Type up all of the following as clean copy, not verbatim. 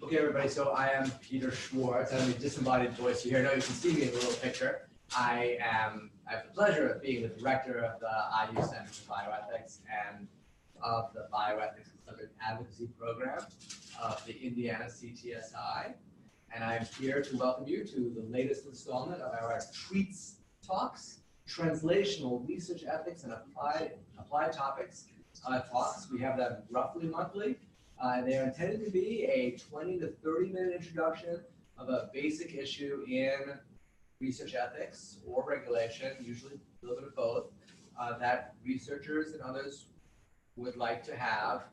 Okay, everybody, so I am Peter Schwartz. I'm the disembodied voice you hear. No, you can see me in the little picture. I have the pleasure of being the director of the IU Center for Bioethics and of the Bioethics and Subject Advocacy Program of the Indiana CTSI. And I'm here to welcome you to the latest installment of our Treats Talks, Translational Research Ethics and Applied Topics talks. We have them roughly monthly. They are intended to be a 20 to 30-minute introduction of a basic issue in research ethics or regulation, usually a little bit of both, that researchers and others would like to have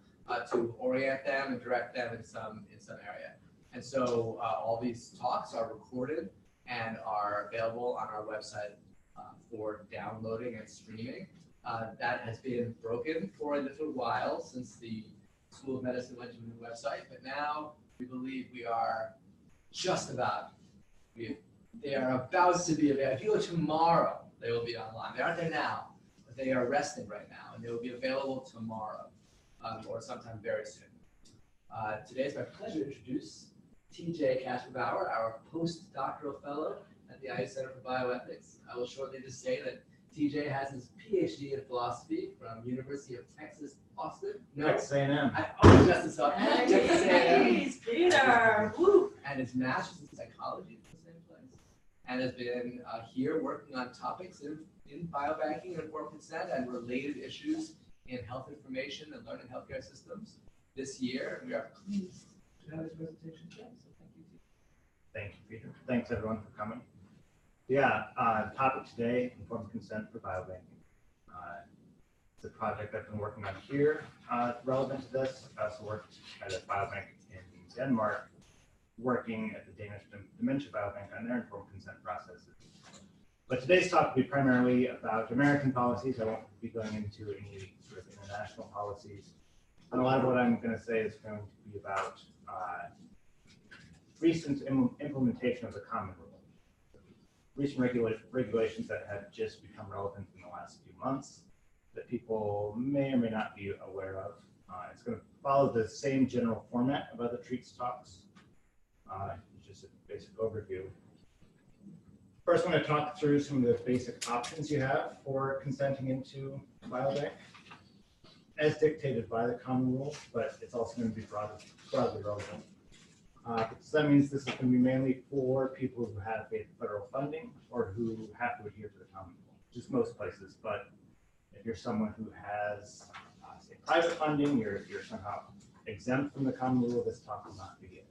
to orient them and direct them in some area. And so all these talks are recorded and are available on our website for downloading and streaming. That has been broken for a little while since the School of Medicine went to a new website, but now we believe we are just about, they are about to be available. If you go tomorrow, they will be online. They aren't there now, but they are resting right now, and they will be available tomorrow or sometime very soon. Today it's my pleasure to introduce TJ Kasperbauer, our postdoctoral fellow at the IU Center for Bioethics. I will shortly just say that TJ has his PhD in philosophy from University of Texas, Austin. No, Texas A&M. I always mess this up. Texas A&M. Peter. Woo. And his master's in psychology from the same place. And has been here working on topics in biobanking and informed consent and related issues in health information and learning healthcare systems this year. And we are pleased to have his presentation today. So thank you, TJ. Thank you, Peter. Thanks, everyone, for coming. Yeah, topic today, informed consent for biobanking. It's a project I've been working on here relevant to this. I also worked at a biobank in Denmark, working at the Danish Dementia Biobank on their informed consent processes. But today's talk will be primarily about American policies. I won't be going into any sort of international policies. And a lot of what I'm going to say is going to be about recent implementation of the common rule. Recent regulations that have just become relevant in the last few months that people may or may not be aware of. It's going to follow the same general format of other Treats talks. Just a basic overview. First, I'm going to talk through some of the basic options you have for consenting into a biobank, as dictated by the common rule, but it's also going to be broadly relevant. So that means this is going to be mainly for people who have federal funding or who have to adhere to the common rule, just most places. But if you're someone who has, say, private funding, you're somehow exempt from the common rule, this talk will not be it.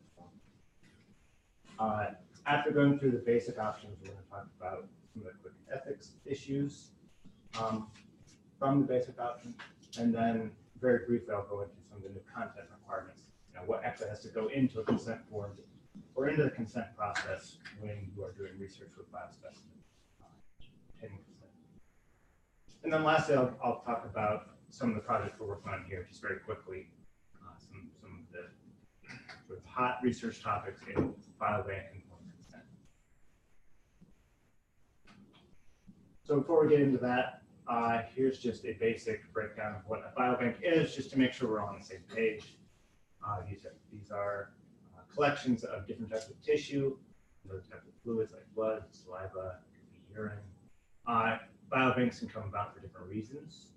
After going through the basic options, we're going to talk about some of the quick ethics issues from the basic options, and then very briefly I'll go into some of the new content requirements. What actually has to go into a consent form or into the consent process when you are doing research with biospecimens, obtaining consent. And then lastly, I'll talk about some of the projects we're working on here, just very quickly, some of the sort of hot research topics in biobank and consent. So before we get into that, here's just a basic breakdown of what a biobank is, just to make sure we're all on the same page. These are collections of different types of tissue, those types of fluids like blood, saliva, urine. Biobanks can come about for different reasons.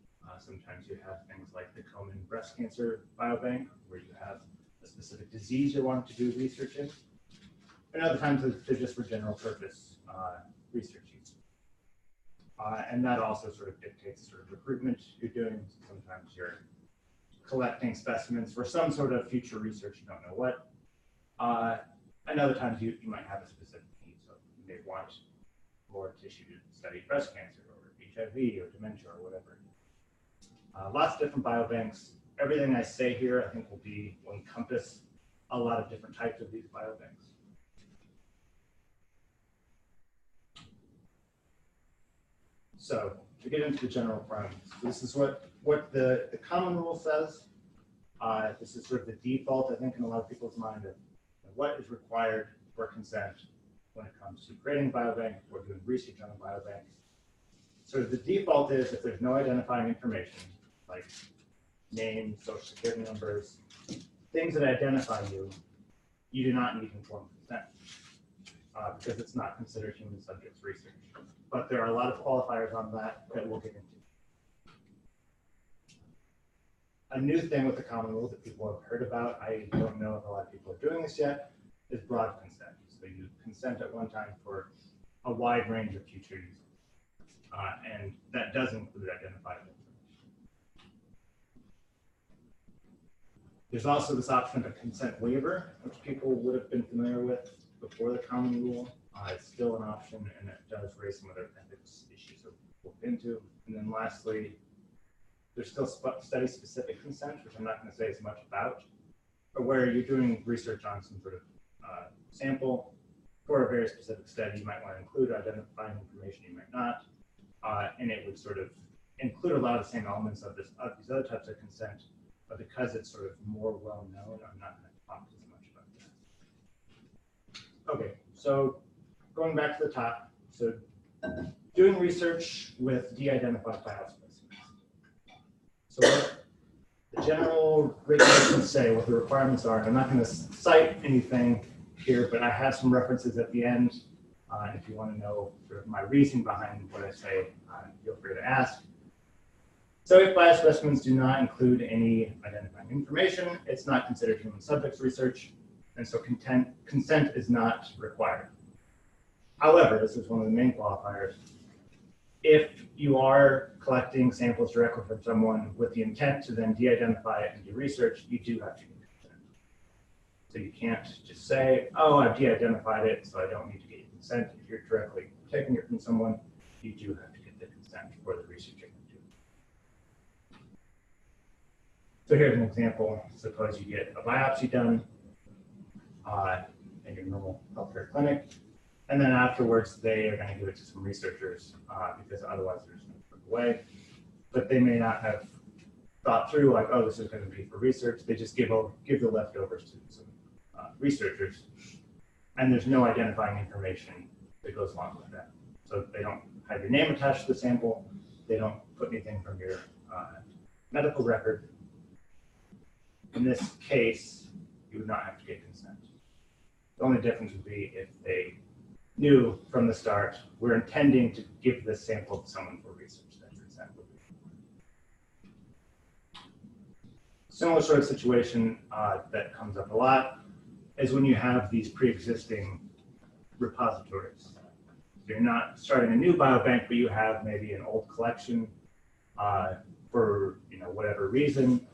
Sometimes you have things like the Komen breast cancer biobank, where you have a specific disease you're wanting to do research in. And other times they're just for general purpose research use. And that also sort of dictates sort of recruitment you're doing. Sometimes you're collecting specimens for some sort of future research, you don't know what. And other times you might have a specific need, so you may want more tissue to study breast cancer or HIV or dementia or whatever. Lots of different biobanks. Everything I say here I think will encompass a lot of different types of these biobanks. So to get into the general requirements, this is what the common rule says. This is sort of the default, I think, in a lot of people's mind of what is required for consent when it comes to creating a biobank or doing research on a biobank. So the default is if there's no identifying information, like names, social security numbers, things that identify you, you do not need informed consent because it's not considered human subjects research. But there are a lot of qualifiers on that we'll get into. A new thing with the common rule that people have heard about, I don't know if a lot of people are doing this yet, is broad consent. So you consent at one time for a wide range of future uses. And that does include identifiable information. There's also this option of a consent waiver, which people would have been familiar with before the common rule. It's still an option, and it does raise some other ethics issues that we'll look into. And then lastly, there's still study-specific consent, which I'm not going to say as much about, but where you're doing research on some sort of sample for a very specific study, you might want to include identifying information, you might not, and it would sort of include a lot of the same elements of these other types of consent, but because it's sort of more well-known, I'm not going to talk as much about that. Okay, so going back to the top, so doing research with de-identified biospecimens. So what the general regulations say, what the requirements are, and I'm not going to cite anything here, but I have some references at the end. If you want to know sort of my reasoning behind what I say, feel free to ask. So if biospecimens do not include any identifying information, it's not considered human subjects research, and so consent is not required. However, this is one of the main qualifiers. If you are collecting samples directly from someone with the intent to then de-identify it and do research, you do have to get consent. So you can't just say, oh, I've de-identified it, so I don't need to get your consent. If you're directly taking it from someone, you do have to get the consent for the research you're going to do. So here's an example. Suppose you get a biopsy done in your normal healthcare clinic. And then afterwards, they are going to give it to some researchers because otherwise they're just going to put it away. But they may not have thought through like, oh, this is going to be for research. They just give the leftovers to some researchers. And there's no identifying information that goes along with that. So they don't have your name attached to the sample. They don't put anything from your medical record. In this case, you would not have to get consent. The only difference would be if they knew from the start, we're intending to give this sample to someone for research, then consent would be required. Similar sort of situation that comes up a lot is when you have these pre-existing repositories. So you're not starting a new biobank, but you have maybe an old collection for whatever reason.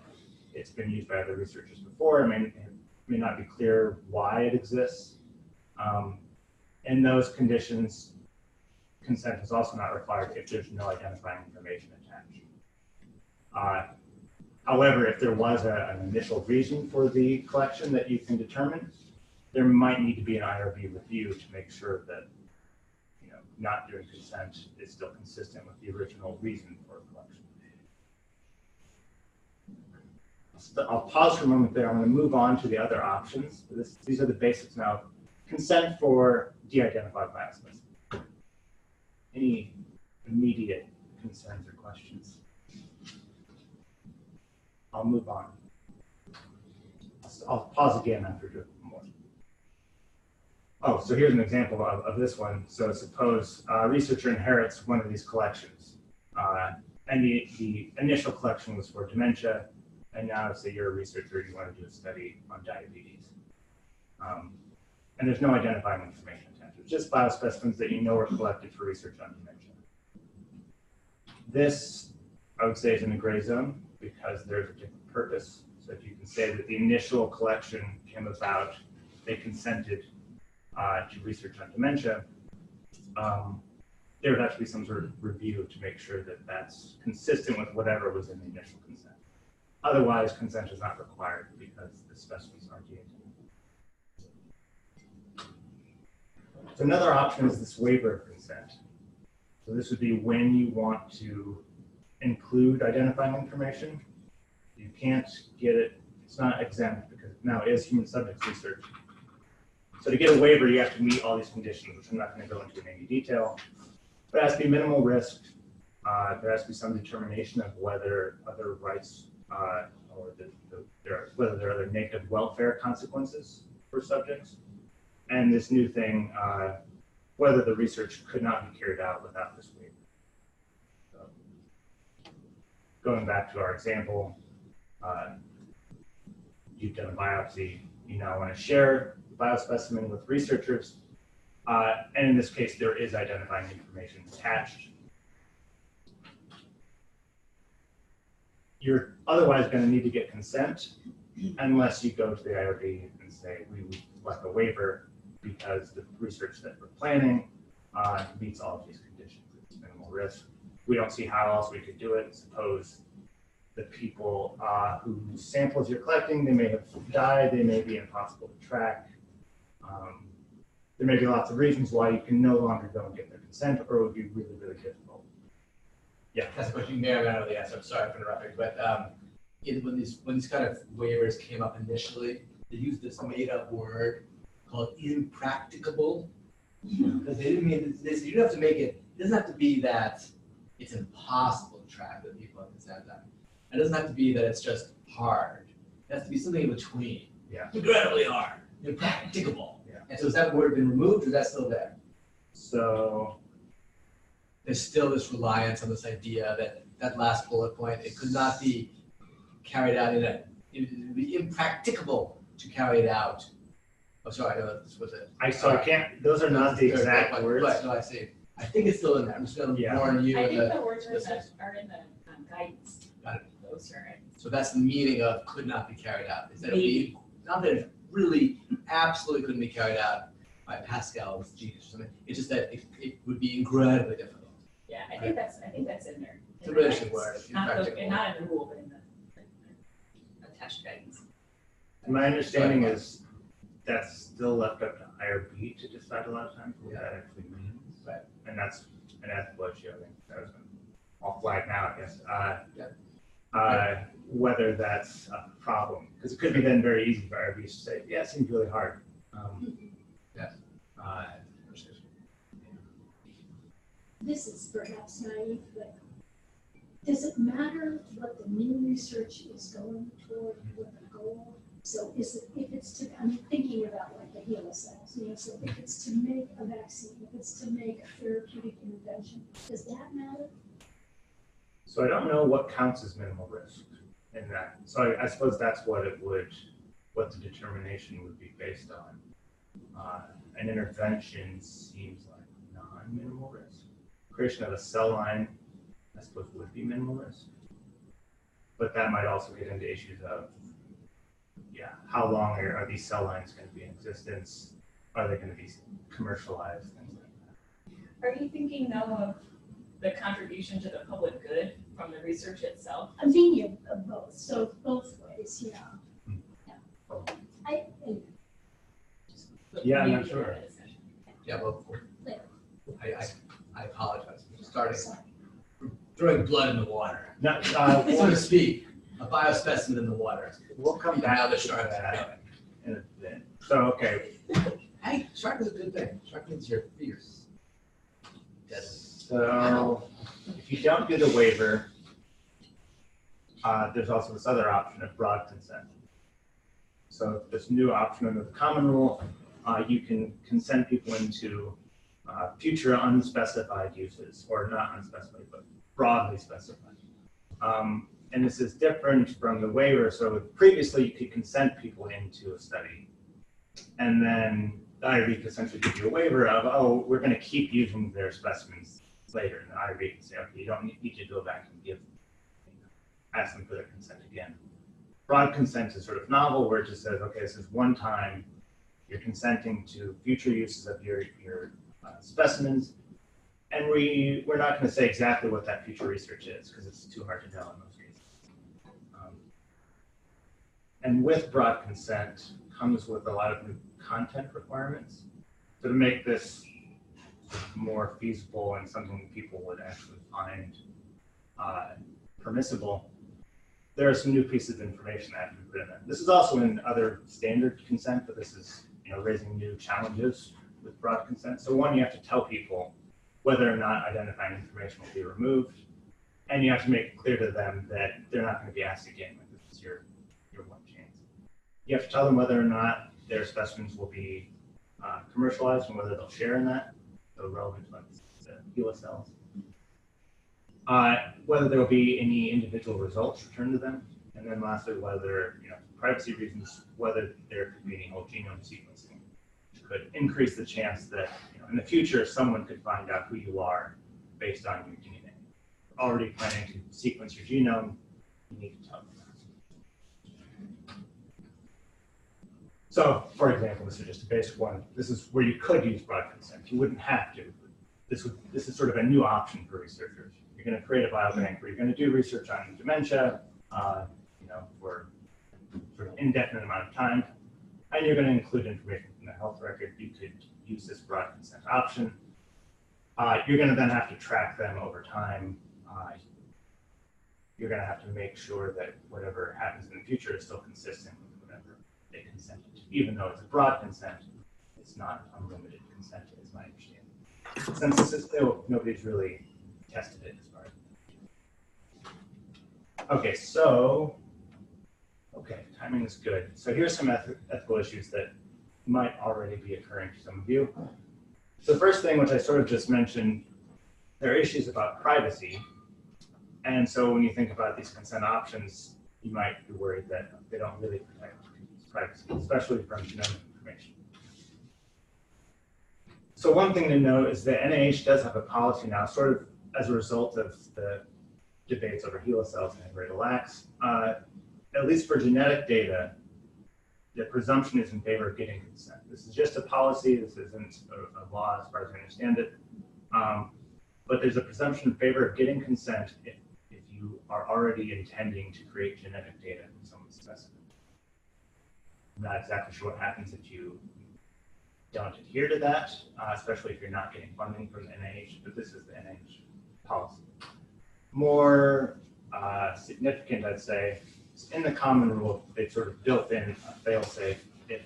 It's been used by other researchers before. I mean, it may not be clear why it exists. In those conditions, consent is also not required if there's no identifying information attached. However, if there was an initial reason for the collection that you can determine, there might need to be an IRB review to make sure that not doing consent is still consistent with the original reason for a collection. I'll pause for a moment there. I'm going to move on to the other options. These are the basics now. Consent for de-identified biospecimens. Any immediate concerns or questions? I'll move on. I'll pause again after doing more. Oh, so here's an example of this one. So suppose a researcher inherits one of these collections. And the initial collection was for dementia. And now, say you're a researcher, you want to do a study on diabetes. And there's no identifying information attached. It's just biospecimens that you know are collected for research on dementia. This, I would say, is in the gray zone because there's a different purpose. So if you can say that the initial collection came about, they consented to research on dementia, there would have to be some sort of review to make sure that that's consistent with whatever was in the initial consent. Otherwise, consent is not required because the specimens are de-identified. So another option is this waiver of consent. So this would be when you want to include identifying information. You can't get it, it's not exempt because now it is human subjects research. So to get a waiver, you have to meet all these conditions, which I'm not going to go into in any detail. But it has to be minimal risk. There has to be some determination of whether other rights or whether there are other negative welfare consequences for subjects. And this new thing, whether the research could not be carried out without this waiver. So, going back to our example, you've done a biopsy, you now want to share the biospecimen with researchers, and in this case, there is identifying information attached. You're otherwise going to need to get consent unless you go to the IRB and say, we would like a waiver because the research that we're planning meets all of these conditions. It's minimal risk. We don't see how else we could do it. Suppose the people whose samples you're collecting, they may have died, they may be impossible to track. There may be lots of reasons why you can no longer go and get their consent, or it would be really, really difficult. Yeah. That's a question you may or may not know the answer. I'm sorry for interrupting, but when these kind of waivers came up initially, they used this made-up word called impracticable, because they didn't mean this. You don't have to make it. It doesn't have to be that it's impossible to track that people have consent on. It doesn't have to be that it's just hard. It has to be something in between. Yeah. Incredibly hard, impracticable. Yeah. And so has that word been removed, or is that still there? So there's still this reliance on this idea that that last bullet point, it could not be carried out it would be impracticable to carry it out. Oh, sorry, I know this was it. I can't, those are not the exact words. Right, no, I see. I think it's still in there. I'm just going to warn you. I think the words are in the guidance. Got it. Those are it. So that's the meaning of could not be carried out. Is that it would be, not that it really absolutely couldn't be carried out by Pascal's genius or something. It's just that it would be incredibly difficult. Yeah, I think that's in there. It's a really interesting word. Not in the rule, but in the attached guidance. My understanding is that's still left up to IRB to decide a lot of times what that actually means. Right. And that's an ethical issue, I think. That was all flagged now, I guess. Whether that's a problem. Because it could be then very easy for IRB to say, yeah, it seems really hard. This is perhaps naive, but does it matter what the new research is going toward, what the goal? So is it, if it's to, I'm thinking about like the HeLa cells, so if it's to make a vaccine, if it's to make a therapeutic intervention, does that matter? So I don't know what counts as minimal risk in that. So I suppose that's what what the determination would be based on. An intervention seems like non-minimal risk. Creation of a cell line, I suppose, would be minimal risk. But that might also get into issues of, how long are these cell lines going to be in existence? Are they going to be commercialized? Things like that. Are you thinking though of the contribution to the public good from the research itself? I'm thinking of both, so both ways, I'm not sure. Yeah, well, Later. I apologize. We're starting throwing blood in the water, No, so to speak. A biospecimen in the water. we'll come Now back the to sharks are that in a bit. So, okay. Hey, shark is a good thing. Shark means you're fierce. Deadly. So if you don't do the waiver, there's also this other option of broad consent. So this new option under the common rule, you can consent people into future unspecified uses, or not unspecified, but broadly specified. And this is different from the waiver. So previously you could consent people into a study, and then the IRB could essentially give you a waiver of, oh, we're going to keep using their specimens later. And the IRB can say, okay, you don't need to go back and ask them for their consent again. Broad consent is sort of novel, where it just says, okay, this is one time, you're consenting to future uses of your specimens, and we're not going to say exactly what that future research is, because it's too hard to know in most cases. And with broad consent comes with a lot of new content requirements. So to make this more feasible and something people would actually find permissible, there are some new pieces of information that have to be put in there. This is also in other standard consent, but this is raising new challenges with broad consent. So one, you have to tell people whether or not identifying information will be removed, and you have to make it clear to them that they're not going to be asked again. Like, this is your one chance. You have to tell them whether or not their specimens will be commercialized and whether they'll share in that, so relevant to like the HeLa cells. Whether there will be any individual results returned to them, and then lastly, whether, for privacy reasons, whether there could be any whole genome sequencing, which could increase the chance that in the future someone could find out who you are based on your DNA. Already planning to sequence your genome, you need to tell them that. So, for example, this is just a basic one. This is where you could use broad consent. You wouldn't have to. This is sort of a new option for researchers. You're going to create a biobank where you're going to do research on dementia, for sort of indefinite amount of time, and you're going to include information from the health record. You could use this broad consent option. You're going to then have to track them over time. You're going to have to make sure that whatever happens in the future is still consistent with whatever they consented to. Even though it's a broad consent, it's not unlimited consent, is my understanding. Since this is still, nobody's really tested it as far as. Okay, so, timing is good. So here's some ethical issues that might already be occurring to some of you. So the first thing, which I sort of just mentioned, there are issues about privacy. And so when you think about these consent options, you might be worried that they don't really protect privacy, especially from genomic information. So one thing to note is that NIH does have a policy now, sort of as a result of the debates over HeLa cells and Radolax. At least for genetic data, the presumption is in favor of getting consent. This is just a policy. This isn't a law as far as I understand it. But there's a presumption in favor of getting consent if you are already intending to create genetic data from someone's specimen. I'm not exactly sure what happens if you don't adhere to that, especially if you're not getting funding from the NIH, but this is the NIH policy. More significant, I'd say, is in the common rule, they've sort of built in a fail-safe if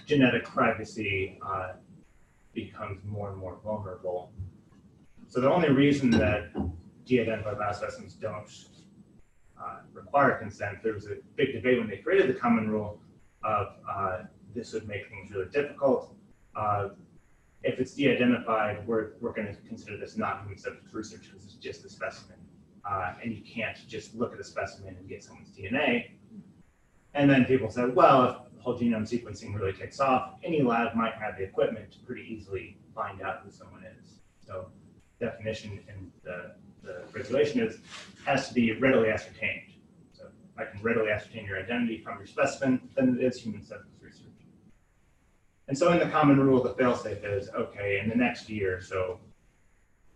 genetic privacy becomes more and more vulnerable. So the only reason that de-identified biospecimens don't require consent, there was a big debate when they created the common rule of this would make things really difficult. If it's de-identified, we're going to consider this not human subject research because it's just a specimen. And you can't just look at a specimen and get someone's DNA. And then people said, well, if whole genome sequencing really takes off, any lab might have the equipment to pretty easily find out who someone is. So definition in the regulation has to be readily ascertained. So if I can readily ascertain your identity from your specimen, then it is human subject research. And so in the common rule, the fail-safe is, okay, in the next year, so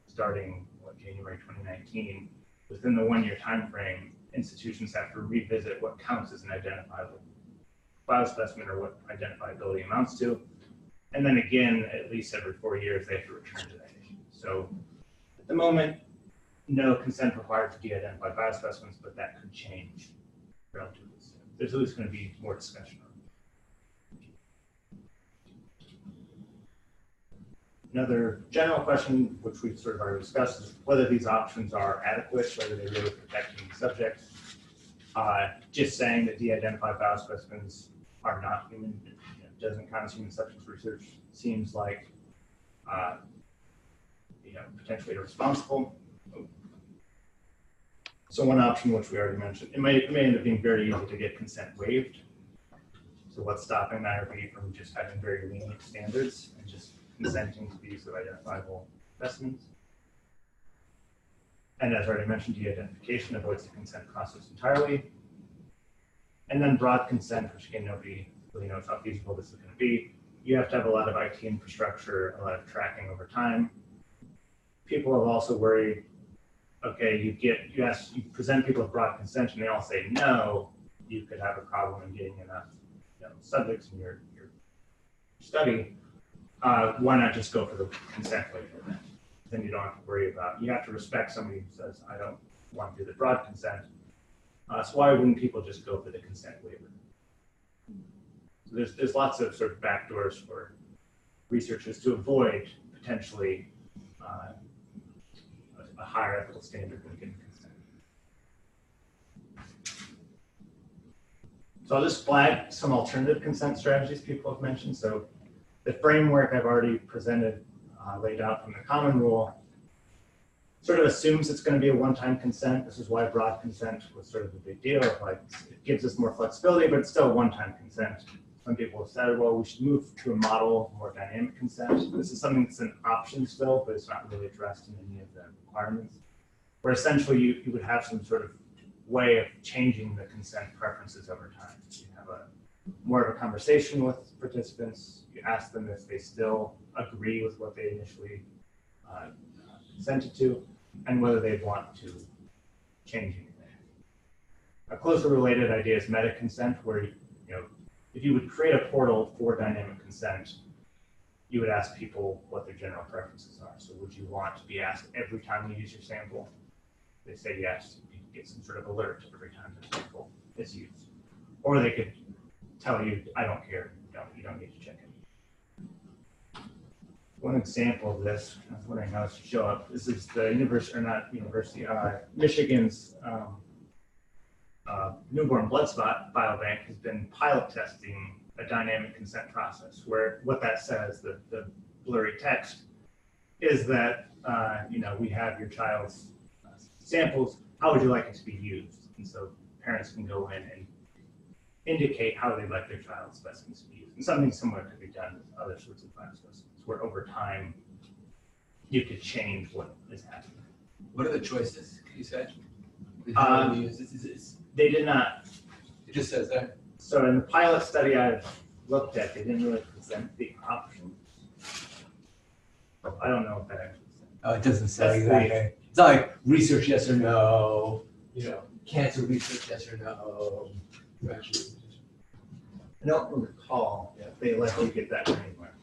starting January 2019, within the 1-year time frame, institutions have to revisit what counts as an identifiable biospecimen or what identifiability amounts to. And then again, at least every 4 years, they have to return to that issue. So at the moment, no consent required for de-identified biospecimens, but that could change relatively soon. There's at least going to be more discussion on it. Another general question, which we've sort of already discussed, is whether these options are adequate, whether they really protect human subjects. Just saying that de-identified biospecimens are not human, doesn't count as human subjects research, seems like potentially irresponsible. So one option, which we already mentioned, it may end up being very easy to get consent waived. So what's stopping IRB from just having very lenient standards and just consenting to the use of identifiable specimens? And as already mentioned, de-identification avoids the consent process entirely. And then broad consent, which again, nobody really knows how feasible this is going to be. You have to have a lot of IT infrastructure, a lot of tracking over time. People have also worried, okay, you present people with broad consent and they all say no, you could have a problem in getting enough subjects in your study. Why not just go for the consent waiver? Then you don't have to worry about, you have to respect somebody who says, I don't want to do the broad consent. So why wouldn't people just go for the consent waiver? So there's lots of sort of backdoors for researchers to avoid potentially a higher ethical standard when getting consent. So I'll just flag some alternative consent strategies people have mentioned. So the framework I've already presented, laid out from the common rule, sort of assumes it's going to be a one-time consent. This is why broad consent was sort of a big deal. Like, it gives us more flexibility, but it's still a one-time consent. Some people have said, well, we should move to a model of more dynamic consent. This is something that's an option still, but it's not really addressed in any of the requirements. Where essentially you would have some sort of way of changing the consent preferences over time. You have more of a conversation with participants. You ask them if they still agree with what they initially consented to, and whether they want to change anything. A closely related idea is meta consent, where if you would create a portal for dynamic consent, you would ask people what their general preferences are. So would you want to be asked every time you use your sample? They say yes, you can get some sort of alert every time their sample is used. Or they could tell you, I don't care, you don't need to check it. One example of this, I was wondering how this should show up. This is the Michigan's newborn blood spot biobank has been pilot testing a dynamic consent process, where what that says, the blurry text, is that we have your child's samples. How would you like it to be used? And so parents can go in and indicate how they'd like their child's specimens to be used. And something similar could be done with other sorts of biospecimens, where over time you could change what is happening. What are the choices? Can you say? They did not. It just says there. So in the pilot study I've looked at, they didn't really present the options. I don't know if that actually says. Oh, it doesn't say exactly. It's not like research yes or no, cancer research yes or no. I don't recall if they let you get that anywhere.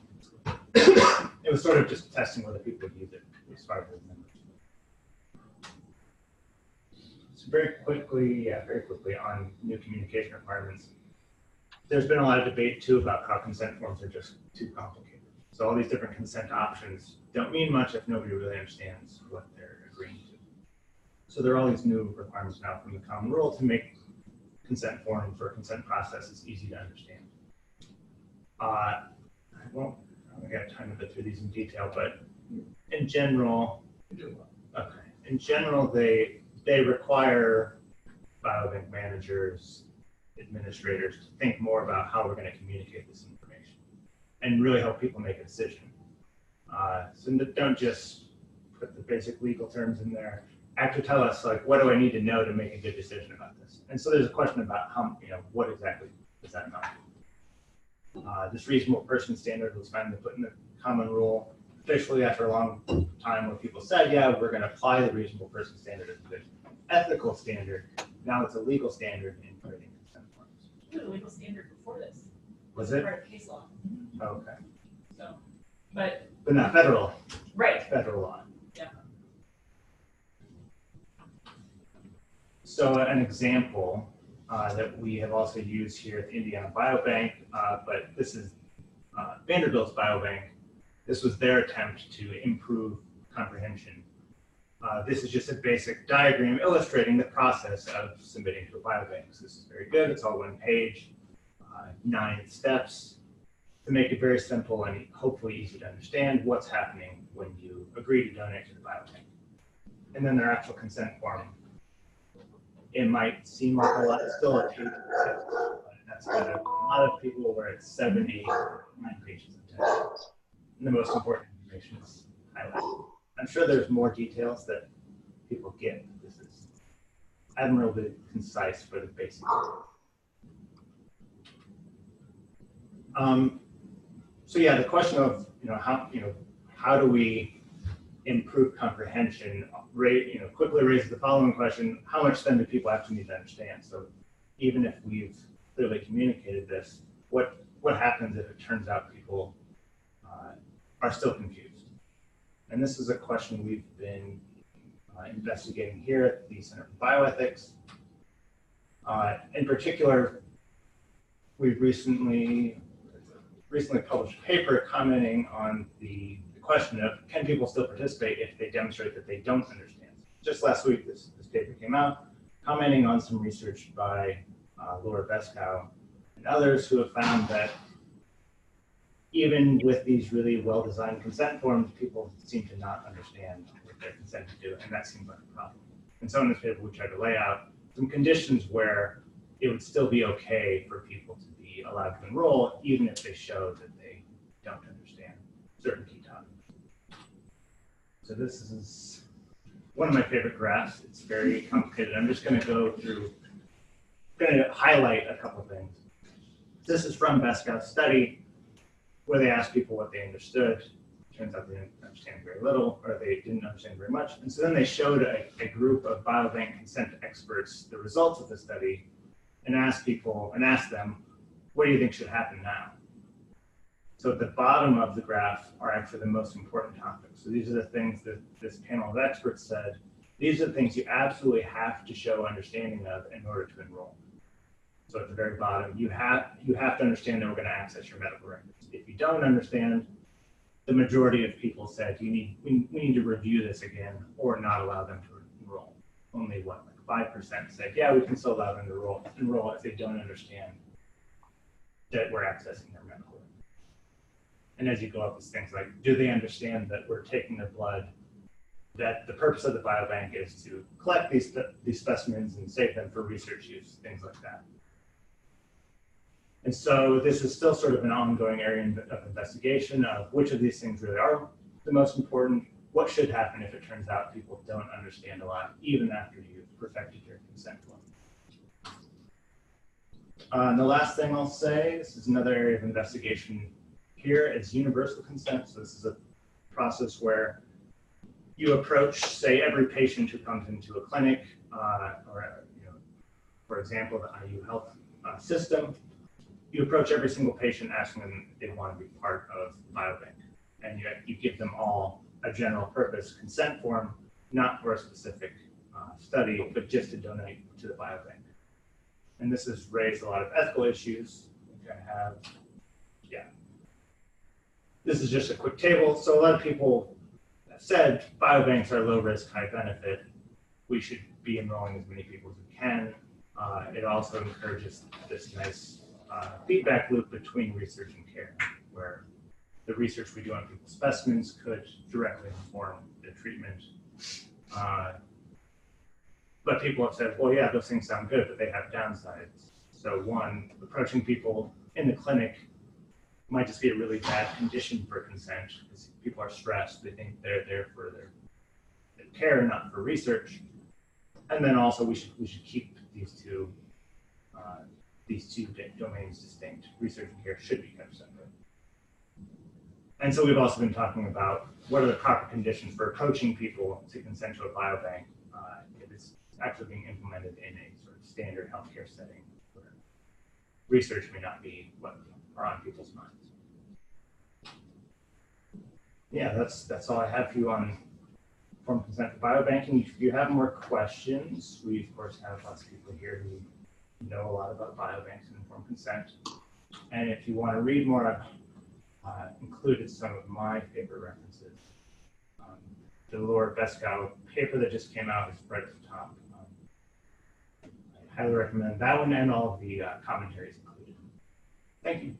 It was sort of just testing whether people would use it, as far as I remember. So very quickly on new communication requirements. There's been a lot of debate too about how consent forms are just too complicated. So all these different consent options don't mean much if nobody really understands what they're agreeing to. So there are all these new requirements now from the common rule to make consent forms or consent processes easy to understand. I don't have time to go through these in detail, but in general, they require biobank managers, administrators to think more about how we're going to communicate this information and really help people make a decision. So don't just put the basic legal terms in there. Actually tell us, like, what do I need to know to make a good decision about this? And so there's a question about how, what exactly does that amount to? This reasonable person standard was finally put in the common rule officially after a long time where people said, yeah, we're going to apply the reasonable person standard as an ethical standard. Now it's a legal standard in creating consent forms. It was a legal standard before this. Was it? Part of case law. Okay. So, but not federal. Right. Federal law. Yeah. So an example that we have also used here at the Indiana Biobank, but this is Vanderbilt's Biobank. This was their attempt to improve comprehension. This is just a basic diagram illustrating the process of submitting to a biobank. So this is very good. It's all one page, 9 steps to make it very simple and hopefully easy to understand what's happening when you agree to donate to the biobank. And then their actual consent form. It might seem like a lot, it's still a page of text, but that's got a lot of people where it's 7, 8, 9 pages of text. And the most important information is highlighted. I'm sure there's more details that people get. This is admirably concise for the basic. So yeah, the question of how do we improve comprehension quickly raises the following question: how much then do people actually need to understand? So even if we've clearly communicated this, what happens if it turns out people are still confused? And this is a question we've been investigating here at the Center for Bioethics. In particular, we've recently published a paper commenting on the question of, can people still participate if they demonstrate that they don't understand? Just last week, this paper came out, commenting on some research by Laura Beskow, and others who have found that even with these really well-designed consent forms, people seem to not understand what they're consenting to, and that seems like a problem. And so in this paper, we tried to lay out some conditions where it would still be okay for people to be allowed to enroll, even if they show that they don't understand certain key topics. So this is one of my favorite graphs. It's very complicated. I'm just going to go through, going to highlight a couple things. This is from Beskow's study, where they asked people what they understood. Turns out they didn't understand very little, or they didn't understand very much. And so then they showed a group of biobank consent experts the results of the study and asked them, what do you think should happen now? So at the bottom of the graph are actually the most important topics. So these are the things that this panel of experts said, these are the things you absolutely have to show understanding of in order to enroll. So at the very bottom, you have to understand that we're going to access your medical records. If you don't understand, the majority of people said we need to review this again or not allow them to enroll. Only what, like 5% said, yeah, we can still allow them to enroll if they don't understand that we're accessing their medical records. And as you go up, it's things like, do they understand that we're taking their blood, that the purpose of the biobank is to collect these specimens and save them for research use, things like that. And so this is still sort of an ongoing area of investigation of which of these things really are the most important, what should happen if it turns out people don't understand a lot, even after you've perfected your consent form. And the last thing I'll say, this is another area of investigation here, is universal consent. So this is a process where you approach, say, every patient who comes into a clinic, or for example, the IU health system. You approach every single patient asking them if they want to be part of Biobank. And you give them all a general purpose consent form, not for a specific study, but just to donate to the Biobank. And this has raised a lot of ethical issues. This is just a quick table. So a lot of people have said biobanks are low risk, high benefit. We should be enrolling as many people as we can. It also encourages this nice feedback loop between research and care, where the research we do on people's specimens could directly inform the treatment. But people have said, well, yeah, those things sound good, but they have downsides. So one, approaching people in the clinic might just be a really bad condition for consent, because people are stressed. They think they're there for their care, not for research. And then also we should keep these two domains distinct. Research and care should be kept separate. And so we've also been talking about what are the proper conditions for approaching people to consent to a biobank if it's actually being implemented in a sort of standard healthcare setting where research may not be what are on people's minds. Yeah, that's all I have for you on informed consent for biobanking. If you have more questions, we of course have lots of people here who know a lot about biobanks and informed consent. And if you want to read more, I've included some of my favorite references. The Laura Beskow paper that just came out is right at the top. I highly recommend that one and all of the commentaries included. Thank you.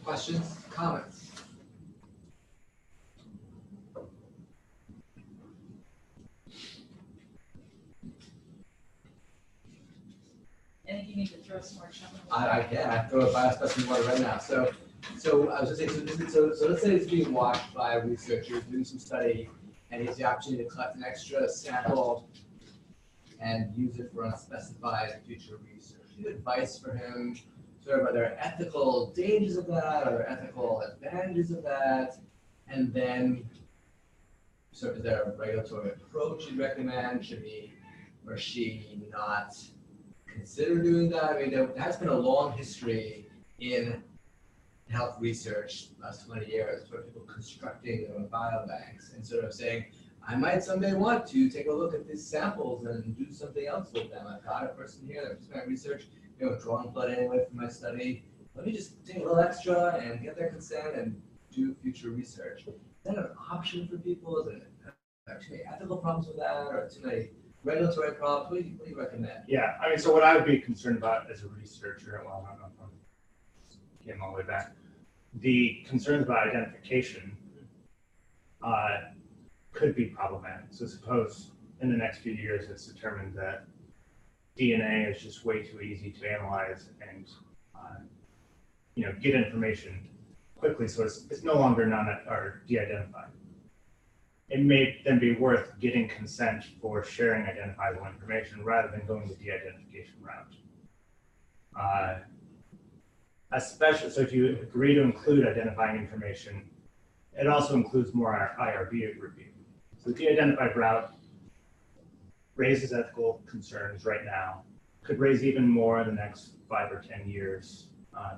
Questions, comments? Anything you need to throw some more chunk. I can. I throw a biospecimen water right now. So I was just saying. So let's say it's being watched by a researcher doing some study, and he has the opportunity to collect an extra sample and use it for unspecified future research. Do you have advice for him? Sort of, are there ethical dangers of that? Are there ethical advantages of that? And then, so is there a regulatory approach you'd recommend? Should he or she not consider doing that? I mean, there has been a long history in health research, last 20 years, for people constructing their own biobanks and sort of saying, I might someday want to take a look at these samples and do something else with them. I've got a person here that does my research, drawing blood anyway from my study. Let me just take a little extra and get their consent and do future research. Is that an option for people? Is there too many ethical problems with that, or too many regulatory problems? What do you recommend? Yeah, I mean, so what I would be concerned about as a researcher, well, I'm getting all the way back, the concerns about identification could be problematic. So suppose in the next few years it's determined that DNA is just way too easy to analyze and get information quickly, so it's no longer or de-identified. It may then be worth getting consent for sharing identifiable information rather than going the de-identification route. Especially, so if you agree to include identifying information, it also includes more IRB review. So the de-identified route raises ethical concerns right now, could raise even more in the next 5 or 10 years,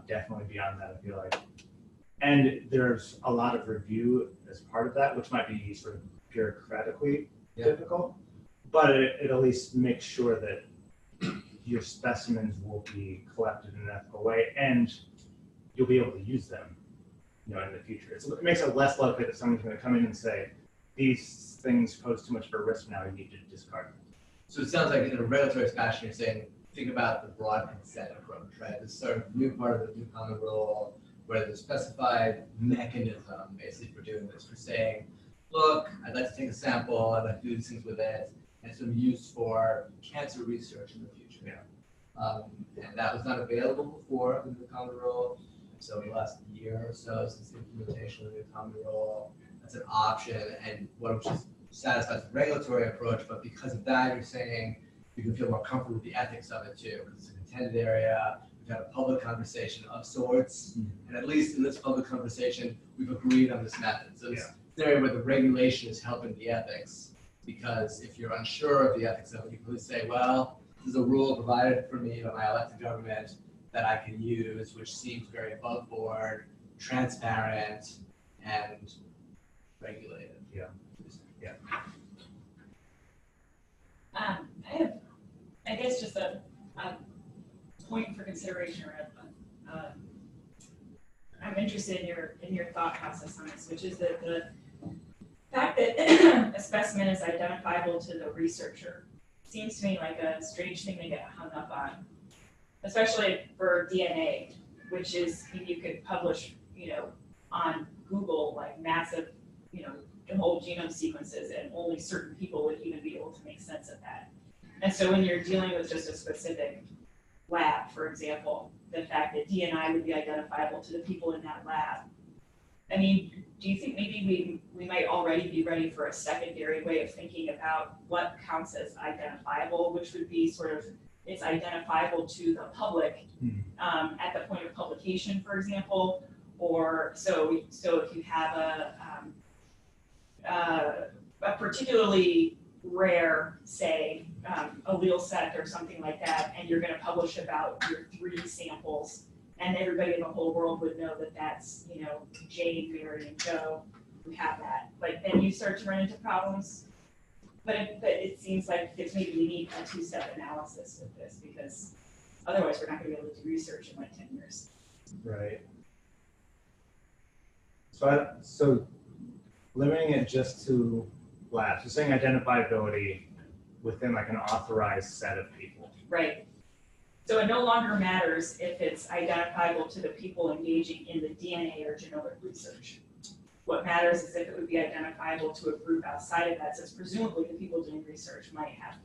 definitely beyond that, I feel like. And there's a lot of review as part of that, which might be sort of bureaucratically difficult, but it at least makes sure that your specimens will be collected in an ethical way and you'll be able to use them in the future. It makes it less likely that someone's going to come in and say, these things pose too much of a risk now, you need to discard them. So it sounds like in a regulatory fashion, you're saying, think about the broad consent approach, right? This sort of new part of the new common rule where there's a specified mechanism basically for doing this, for saying, look, I'd like to take a sample, I'd like to do these things with it, and it's going to be used for cancer research in the future. And that was not available before in the common rule. So in the last year or so since the implementation of the new common rule, that's an option, and which is satisfies the regulatory approach, but because of that, you're saying you can feel more comfortable with the ethics of it too, because it's a contended area. We've had a public conversation of sorts, and at least in this public conversation, we've agreed on this method. So it's an area where the regulation is helping the ethics, because if you're unsure of the ethics of it, you can say, well, this is a rule provided for me by my elected government that I can use, which seems very above board, transparent, and regulated. I have, I guess, just a point for consideration, or I'm interested in your thought process on this, which is that the fact that a specimen is identifiable to the researcher seems to me like a strange thing to get hung up on, especially for DNA, which is you could publish, on Google like massive, whole genome sequences, and only certain people would even be able to make sense of that. And so when you're dealing with just a specific lab, for example, the fact that D&I would be identifiable to the people in that lab. I mean, do you think maybe we might already be ready for a secondary way of thinking about what counts as identifiable, which would be sort of, it's identifiable to the public at the point of publication, for example, or so if you have a particularly rare, say, allele set or something like that, and you're going to publish about your 3 samples, and everybody in the whole world would know that that's, Jane, Mary, and Joe who have that. Like, then you start to run into problems. But it seems like it's maybe we need a 2-step analysis with this, because otherwise we're not going to be able to do research in like 10 years. Right. So limiting it just to labs, so saying identifiability within like an authorized set of people. Right. So it no longer matters if it's identifiable to the people engaging in the DNA or genomic research. What matters is if it would be identifiable to a group outside of that, since presumably the people doing research might have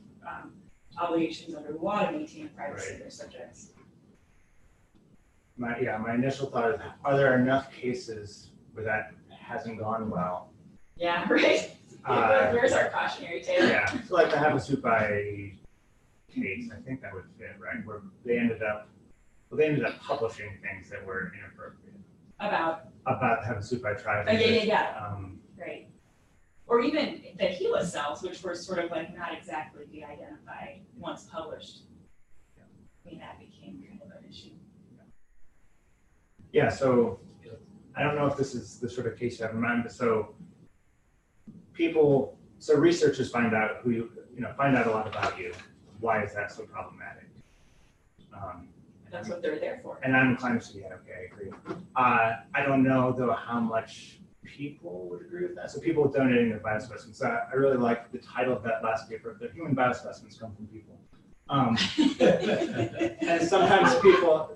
obligations under the law to maintain privacy of their subjects. My initial thought is, are there enough cases where that hasn't gone well? Yeah, right. Where's our cautionary tale? Yeah, so like the Havasupai case, I think that would fit, right? Where they ended up publishing things that were inappropriate. About the Havasupai tribe. Yeah. Right. Or even the HeLa cells, which were sort of like not exactly de-identified once published. I mean, that became kind of an issue. Yeah, so I don't know if this is the sort of case you have in mind, but so researchers find out find out a lot about you. Why is that so problematic? That's what they're there for. And I'm inclined to say, yeah, okay, I agree. I don't know though how much people would agree with that. So people donating their biospecimens. So I really like the title of that last paper, the human biospecimens come from people. And sometimes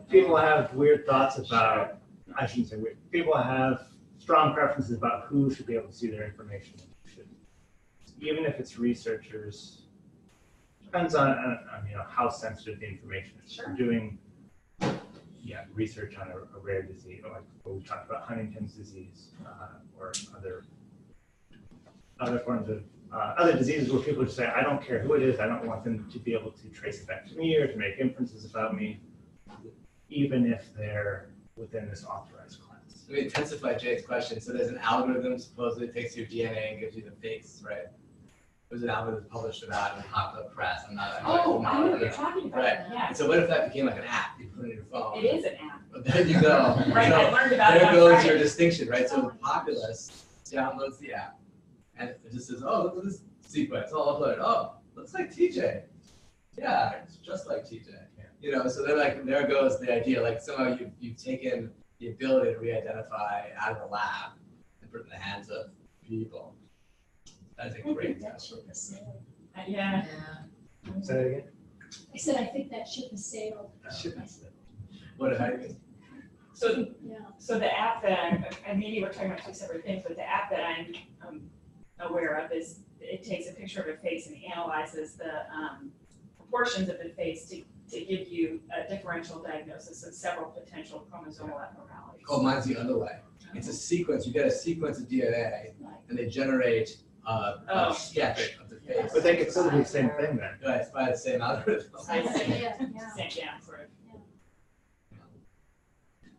people have weird thoughts about, I shouldn't say weird, people have strong preferences about who should be able to see their information and who shouldn't. Even if it's researchers, depends on how sensitive the information is. Sure. If you're doing research on a rare disease, or like what we talked about, Huntington's disease, or other forms of other diseases where people just say, I don't care who it is, I don't want them to be able to trace it back to me or to make inferences about me, even if they're within this authorized class. Let me intensify Jay's question. So there's an algorithm supposedly takes your DNA and gives you the fakes, right? There's an algorithm published about in the popular press. I know what you're talking about. Right. Yeah. And so what if that became like an app you put in your phone? It is an app. But there you go. Right, So I learned about it there on goes Friday. your distinction, right? So the populace downloads the app and it just says, oh, look at this sequence, all uploaded. Oh, looks like TJ. Yeah, it's just like TJ. Yeah. So they're like, there goes the idea. Like somehow you've taken the ability to re-identify out of the lab and put it in the hands of people. That's a I great think that ship has sailed. Yeah. Say that again? I said, I think that ship has sailed. What how do you mean? So, Yeah. so the app that and maybe we're talking about two separate things, but the app that I'm aware of is it takes a picture of a face and analyzes the proportions of the face to give you a differential diagnosis of several potential chromosomal abnormalities. Oh, mine's the other way. It's a sequence. You get a sequence of DNA, and they generate a sketch of the face. But they could still do the same thing then. Yeah, it's by the same algorithm. Yeah, sort of.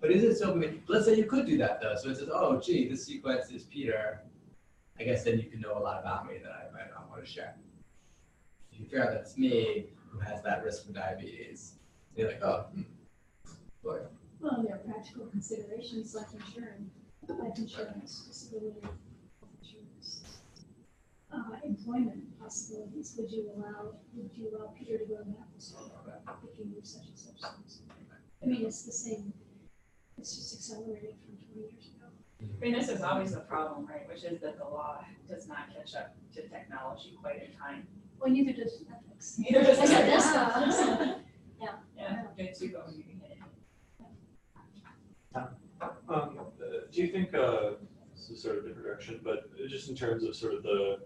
But is it so? I mean, let's say you could do that though. So it says, oh, gee, this sequence is Peter. I guess then you can know a lot about me that I might not want to share. If you figure out that it's me who has that risk for diabetes, you're like, oh, boy. Well, there are practical considerations like life insurance, disability insurance, employment possibilities. Would you allow Peter to go to medical school if you knew such and such things? I mean, it's the same. It's just accelerated from 20 years ago. I mean, this is always the problem, right? Which is that the law does not catch up to technology quite in time. Well, neither does ethics. Neither does I said ethics. that's not. Yeah, good to go. Do you think, this is sort of a different direction, but just in terms of sort of the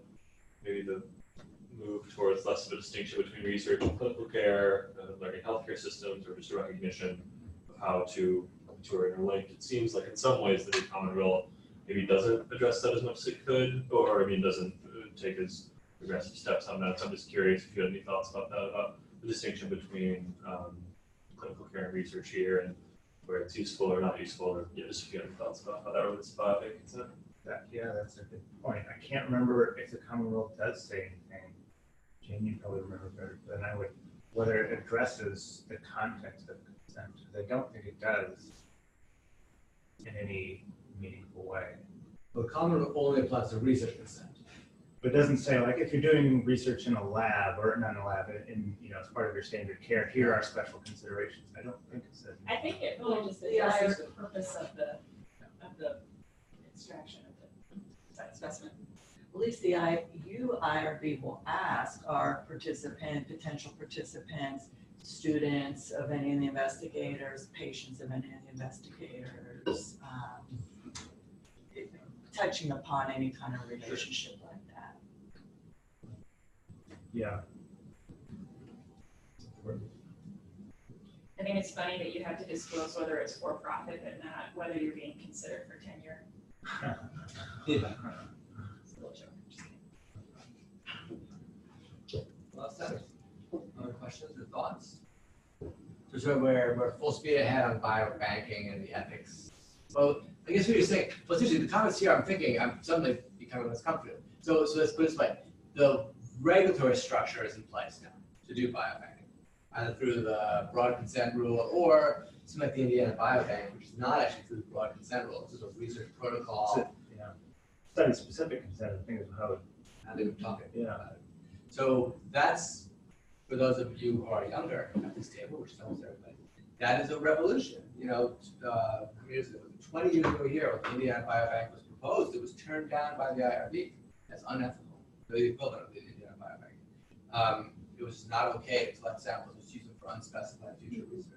move towards less of a distinction between research and clinical care, learning healthcare systems, or just a recognition of how two are interlinked, it seems like in some ways the common rule maybe doesn't address that as much as it could, or I mean doesn't take as aggressive steps on that. So I'm just curious if you had any thoughts about that, about the distinction between clinical care and research here, and where it's useful or not useful, or just if you have any thoughts about how that relates to bioethics. That's a good point. I can't remember if the common rule does say anything. Jane, you probably remember better than I would, whether it addresses the context of consent. I don't think it does in any meaningful way. Well, the common rule only applies to research consent. But it doesn't say, like, if you're doing research in a lab, or not in a lab, as part of your standard care, here are special considerations. I don't think it says. I think it really just addresses the purpose of the extraction of the specimen. At least the IRB will ask our potential participants, students of any of the investigators, patients of any of the investigators, touching upon any kind of relationship like that. Yeah. I think it's funny that you have to disclose whether it's for profit but not whether you're being considered for tenure. Yeah. It's a little joke. Just kidding. Well said. Other questions or thoughts? So we're full speed ahead on biobanking and the ethics. Well, I guess what you're saying, well, essentially the comments here, I'm suddenly becoming less comfortable. So let's put it this way. The regulatory structure is in place now to do biobanking, either through the broad consent rule or something like the Indiana Biobank, which is not actually through the broad consent rule. It's just a research protocol. So, study-specific consent, I think is how it, And they were talking Yeah. about it. So that's, for those of you who are younger at this table, which is almost everybody, that is a revolution. How many years ago? 20 years ago here, when the Indiana Biobank was proposed, it was turned down by the IRB as unethical, the equivalent of the Indiana Biobank. It was not okay to collect samples, just use them for unspecified future research.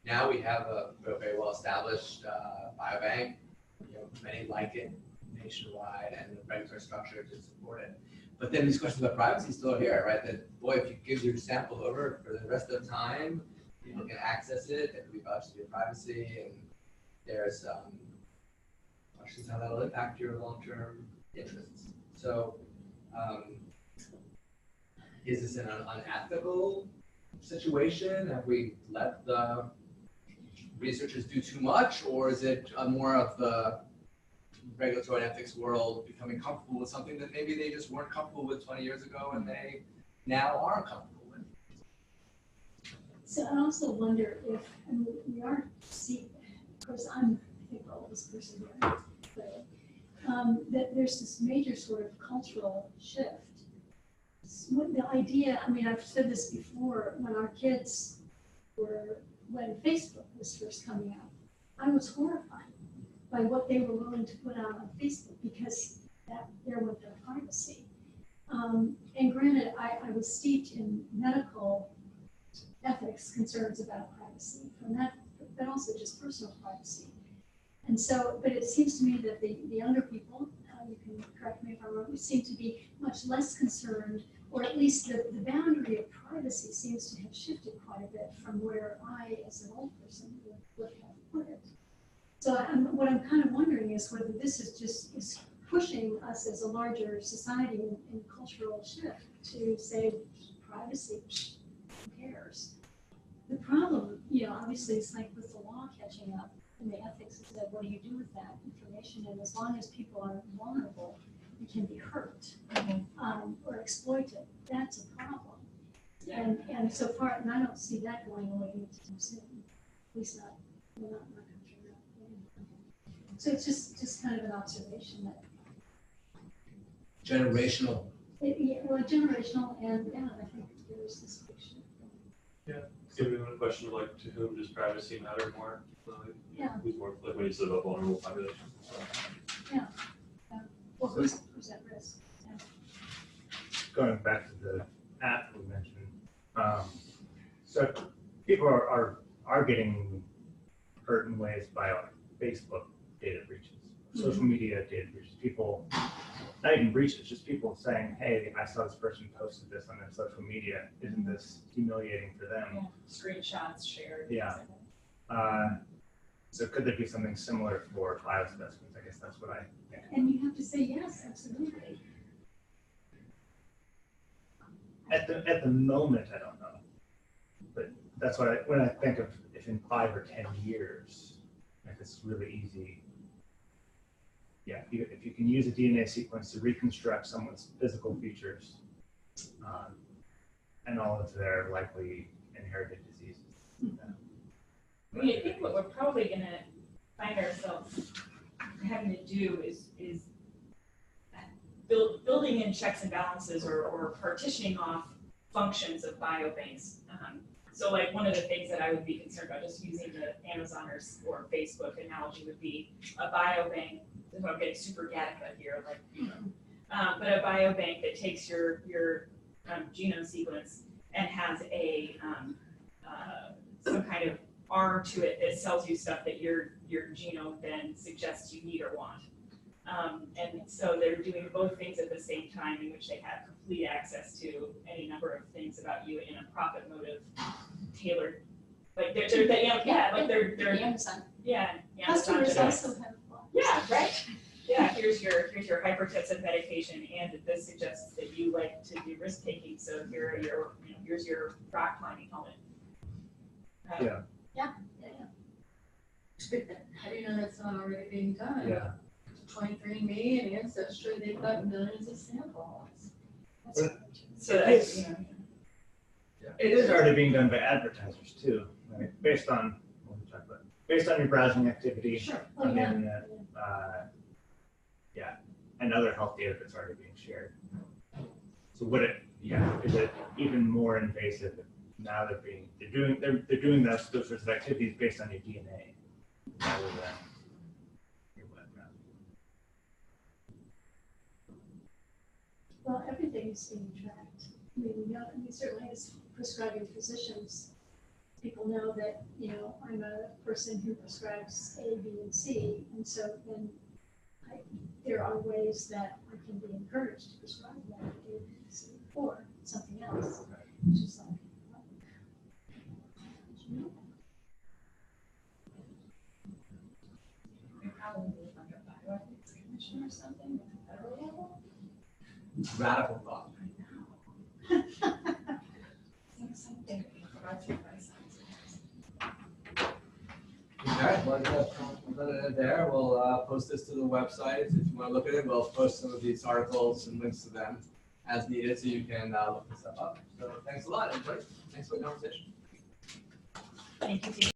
Now we have a very well-established biobank, many like it nationwide, and the regulatory structure to support it. But then these questions about privacy still are here, right? That, boy, if you give your sample over for the rest of the time, people can access it, and we vouch for your privacy, and there's questions how that'll impact your long-term interests. So, is this an unethical situation? Have we let the researchers do too much, or is it more of the regulatory and ethics world becoming comfortable with something that maybe they just weren't comfortable with 20 years ago and they now are comfortable with? So I also wonder if, I mean, we are seeing, of course, I'm, I think, the oldest person here, but that there's this major sort of cultural shift. The idea, I mean, I've said this before, when our kids were, when Facebook was first coming out, I was horrified by what they were willing to put out on Facebook because that there went their privacy. And granted, I was steeped in medical ethics concerns about privacy from that, but also just personal privacy. And so, but it seems to me that the younger people, you can correct me if I'm wrong, seem to be much less concerned, or at least the boundary of privacy seems to have shifted quite a bit from where I, as an old person, would have put it. So what I'm kind of wondering is whether this is pushing us as a larger society in cultural shift to say privacy, who cares? The problem, obviously it's like with the law catching up and the ethics is that what do you do with that information? And as long as people are vulnerable, it can be hurt or exploited. That's a problem. Yeah. And so far, and I don't see that going away anytime soon. At least not in my country. So it's just kind of an observation that Generational. Generational, and I think there's this picture. Yeah. So we have a question of like, to whom does privacy matter more? Yeah. Who's more, like when you said about vulnerable populations? Well, who's at risk? Yeah. Going back to the app we mentioned, so people are getting hurt in ways by Facebook data breaches, social media data breaches. People, not even breaches, just people saying, "Hey, I saw this person posted this on their social media. Isn't this humiliating for them?" Yeah. Screenshots shared. Yeah. So could there be something similar for biospecimens? I guess that's what I think. And you have to say yes, absolutely. At the moment, I don't know, but that's what when I think of if in 5 or 10 years, like it's really easy. Yeah, if you can use a DNA sequence to reconstruct someone's physical features and all of their likely inherited diseases. I mean, I think what we're probably going to find ourselves having to do is building in checks and balances or partitioning off functions of biobanks. So like one of the things that I would be concerned about, just using the Amazon or Facebook analogy, would be a biobank. If I'm getting super Gattaca here, but a biobank that takes your genome sequence and has a some kind of arm to it that sells you stuff that your genome then suggests you need or want. And so they're doing both things at the same time, in which they have complete access to any number of things about you in a profit motive, tailored. Like they're Amazon. yeah. Customers Amazon also have. Yeah, right. Yeah, here's your hypertensive medication, and this suggests that you like to do risk taking. So here are your here's your rock climbing helmet. Yeah. How do you know that's not already being done? Yeah. 23andMe and Ancestry, they've got millions of samples. So It is already being done by advertisers too, right? Based on your browsing activity on the internet, and other health data that's already being shared. So is it even more invasive now? They're doing those sorts of activities based on your DNA rather than your web browser. Well, everything is being tracked. I mean, certainly as prescribing physicians, people know that, I'm a person who prescribes A, B, and C, and so then there are ways that I can be encouraged to prescribe that A, B, and C, or something else, which is like, We probably need like a bioethics commission or something at the federal level. Radical thought. Something brought to you by science. Okay, well, we'll let it there. We'll post this to the website. If you want to look at it, we'll post some of these articles and links to them as needed so you can look this stuff up. So thanks a lot, everybody. Thanks for the conversation. Thank you.